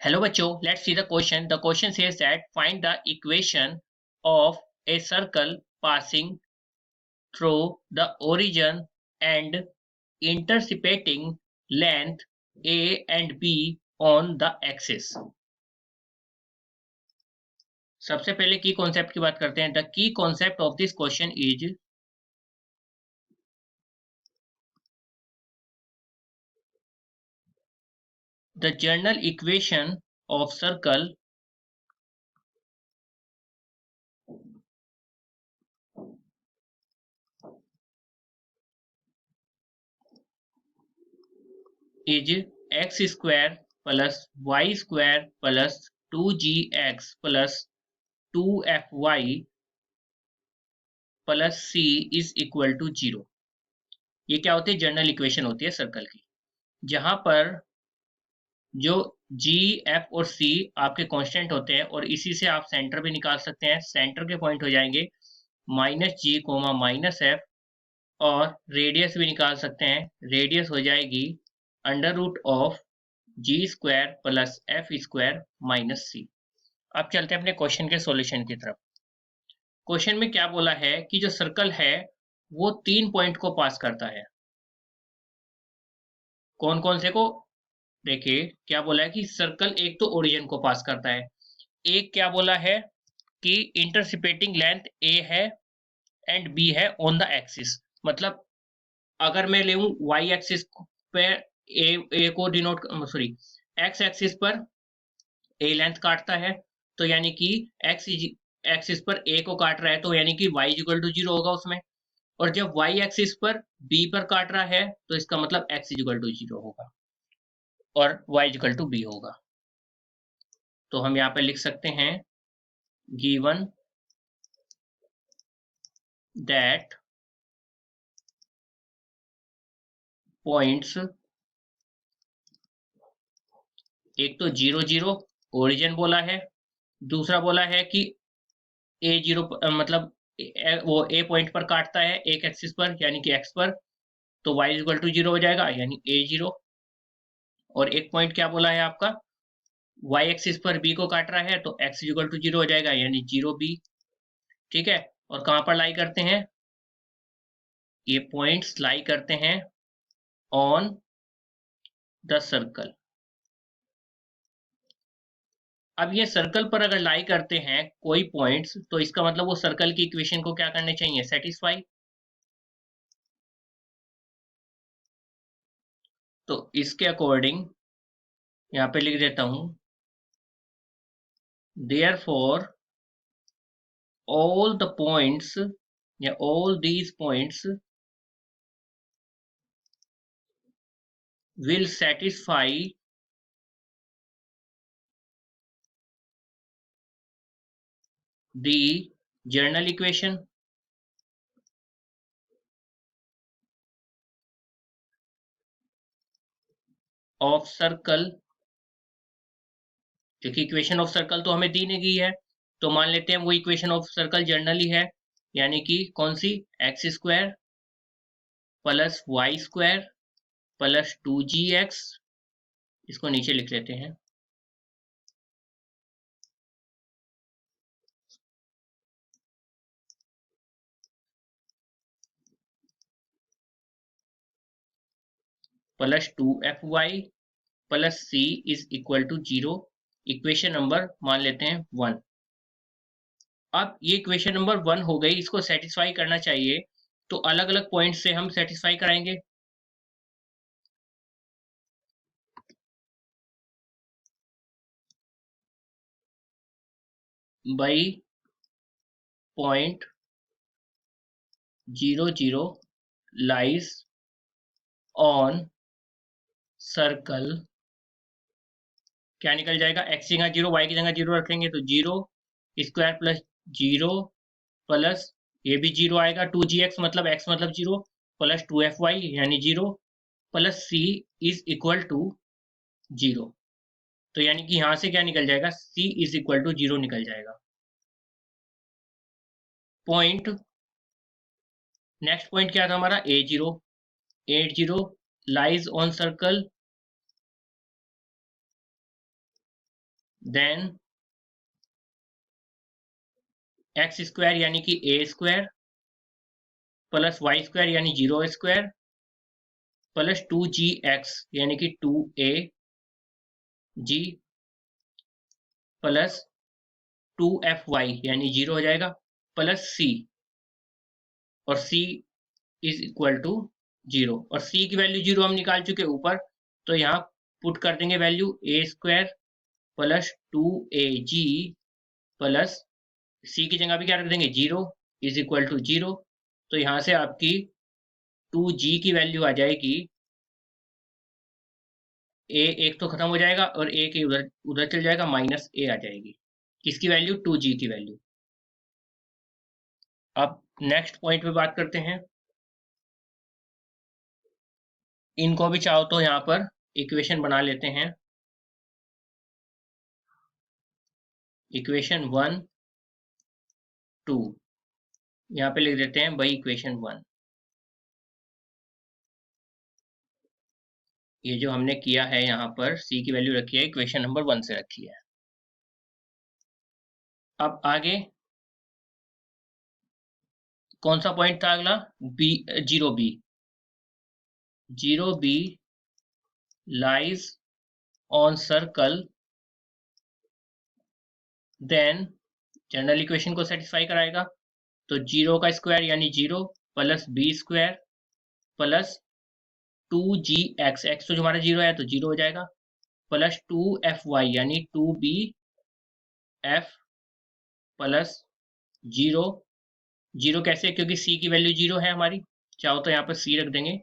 Hello बच्चों, let's see the question. The question says that find the equation of a circle passing through the origin and intercepting length A and B on the axis. सबसे पहले की concept की बात करते हैं. The key concept of this question is the general equation of circle is x square plus y square plus 2gx plus 2fy plus C is equal to 0. ये क्या होती है? जनरल इक्वेशन होती है सर्कल की, जहां पर जो जी एफ और सी आपके कांस्टेंट होते हैं और इसी से आप सेंटर भी निकाल सकते हैं. सेंटर के पॉइंट हो जाएंगे minus G comma minus F, और रेडियस भी निकाल सकते हैं. रेडियस हो जाएगी under root of G square plus F square minus C. अब चलते हैं अपने क्वेश्चन के सॉल्यूशन की तरफ. क्वेश्चन में क्या बोला है कि जो सर्कल है वो 3 पॉइंट को पास करता है. कौन कौन से को? देखिए क्या बोला है कि सर्कल एक तो ओरिजिन को पास करता है, एक क्या बोला है कि इंटरसेप्टिंग लेंथ ए है एंड बी है ऑन द एक्सिस. मतलब अगर मैं ले वाई एक्सिस पे ए को डिनोट, सॉरी, एक्स एक्सिस पर ए लेंथ काटता है, तो यानी कि एक्स एक्सिस पर ए को काट रहा है, तो यानी कि y इक्वल टू 0 होगा उसमें. और जब y एक्सिस पर b पर काट रहा है तो इसका मतलब x इक्वल टू 0 होगा और y इक्वल टू b होगा. तो हम यहाँ पे लिख सकते हैं गिवन दैट पॉइंट्स, एक तो 0 0 ओरिजिन बोला है, दूसरा बोला है कि ए 0 मतलब वो ए पॉइंट पर काटता है एक एक्सिस पर यानी कि x पर, तो y इक्वल टू 0 हो जाएगा यानी a 0. और एक पॉइंट क्या बोला है आपका, y एक्सिस पर b को काट रहा है तो x इक्वल टू 0 हो जाएगा यानी 0 b. ठीक है, और कहां पर लाई करते हैं? ये पॉइंट्स लाई करते हैं ऑन द सर्कल. अब ये सर्कल पर अगर लाई करते हैं कोई पॉइंट्स, तो इसका मतलब वो सर्कल की इक्वेशन को क्या करने चाहिए? सेटिस्फाई. तो इसके अकॉर्डिंग यहाँ पे लिख देता हूं, देयरफॉर all the points या all these points will satisfy the general equation of circle. क्योंकि इक्वेशन ऑफ सर्कल तो हमें दी नहीं गई है, तो मान लेते हैं वो इक्वेशन ऑफ सर्कल जनरली है, यानी कि कौन सी? X square plus Y square plus 2gx. इसको नीचे लिख लेते हैं, plus 2fy plus C is equal to 0. Equation number मान लेते हैं 1. अब ये इक्वेशन नंबर 1 हो गई, इसको सेटिस्फाई करना चाहिए, तो अलग अलग पॉइंट से हम सेटिस्फाई कराएंगे. By point 0 0 lies on circle. क्या निकल जाएगा? एक्स की जगह 0, वाई की जगह 0 रखेंगे तो 0 स्क्वायर प्लस 0 प्लस ये भी 0 आएगा, 2gx मतलब x मतलब 0 प्लस 2fy यानी 0 plus c is equal to 0. तो यानी कि यहां से क्या निकल जाएगा? c इज इक्वल टू 0 निकल जाएगा. पॉइंट, नेक्स्ट पॉइंट क्या था हमारा? a0. 80 lies on circle then x square यानी कि a square plus Y square यानी 0 स्क्वायर प्लस 2gx यानी कि 2a g प्लस 2fy यानी 0 हो जाएगा प्लस c, और c इज इक्वल टू 0, और c की वैल्यू 0 हम निकाल चुके ऊपर, तो यहाँ पुट कर देंगे value a square plus 2ag plus c की जगह भी क्या रख देंगे 0 इज इक्वल टू 0। तो यहाँ से आपकी 2g की वैल्यू आ जाएगी, a एक तो खत्म हो जाएगा और a के उधर उधर चल जाएगा, माइनस a आ जाएगी। किसकी वैल्यू 2g की वैल्यू। अब नेक्स्ट पॉइंट पे बात करते हैं। इनको भी चाहो तो यहाँ पर इक्वेशन बना लेते हैं। इक्वेशन 1 2 यहाँ पे लिख देते हैं भाई इक्वेशन 1। ये जो हमने किया है यहाँ पर c की वैल्यू रखी है इक्वेशन नंबर 1 से रखी है। अब आगे कौन सा पॉइंट था अगला, b 0b। 0b lies on circle, then general equation को सेटिस्फाई कराएगा। तो 0 का स्क्वायर यानी 0 plus b square plus 2gx, x तो जो हमारा 0 है तो 0 हो जाएगा, प्लस 2fy यानी 2bf प्लस 0। 0 कैसे, क्योंकि c की वैल्यू 0 है हमारी, चाहो तो यहाँ पर c रख देंगे।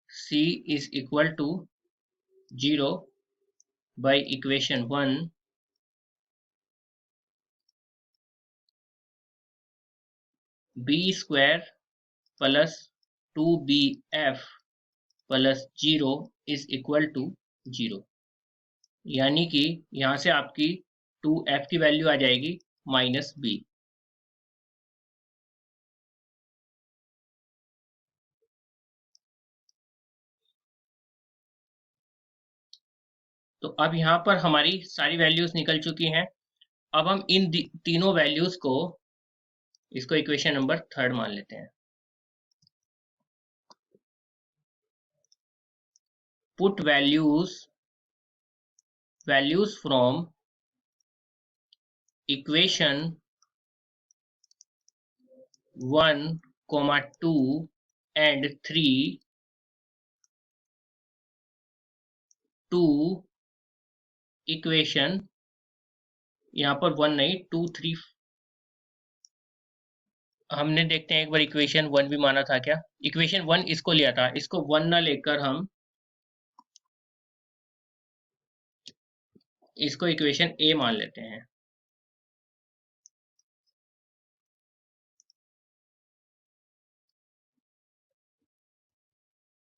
c is equal to 0 by equation 1 b square plus 2bf plus 0 is equal to 0, यानी कि यहां से आपकी 2f की वैल्यू आ जाएगी माइनस b। तो अब यहाँ पर हमारी सारी वैल्यूज निकल चुकी हैं। अब हम इन तीनों वैल्यूज को, इसको इक्वेशन नंबर 3 मान लेते हैं। Put values from equation 1, 2 and 3 to equation, यहाँ पर 1 नहीं 2 3, हमने देखते हैं एक बार इक्वेशन 1 भी माना था क्या। इक्वेशन 1 इसको लिया था, इसको 1 ना लेकर हम इसको इक्वेशन ए मान लेते हैं।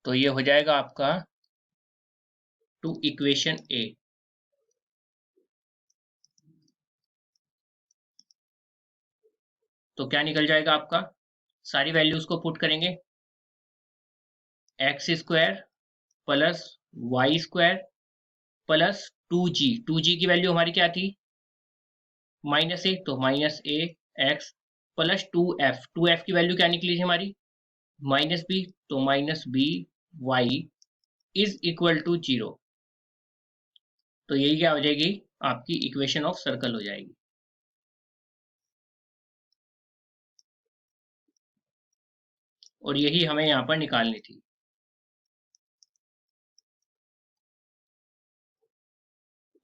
तो ये हो जाएगा आपका टू इक्वेशन ए। तो क्या निकल जाएगा आपका, सारी वैल्यूज को पुट करेंगे, x square plus Y square plus 2g की वैल्यू हमारी क्या थी माइनस ए, तो minus a x plus 2f की वैल्यू क्या निकली थी हमारी माइनस बी, तो minus b y is equal to 0। तो यही क्या हो जाएगी आपकी इक्वेशन ऑफ सर्कल हो जाएगी। और यही हमें यहाँ पर निकालनी थी।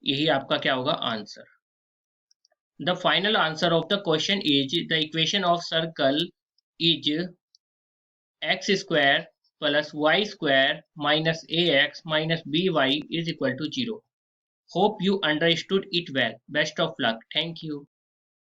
यही आपका क्या होगा answer. The final answer of the question is the equation of circle is x square plus Y square minus a x minus b y is equal to 0। Hope you understood it well. Best of luck. Thank you.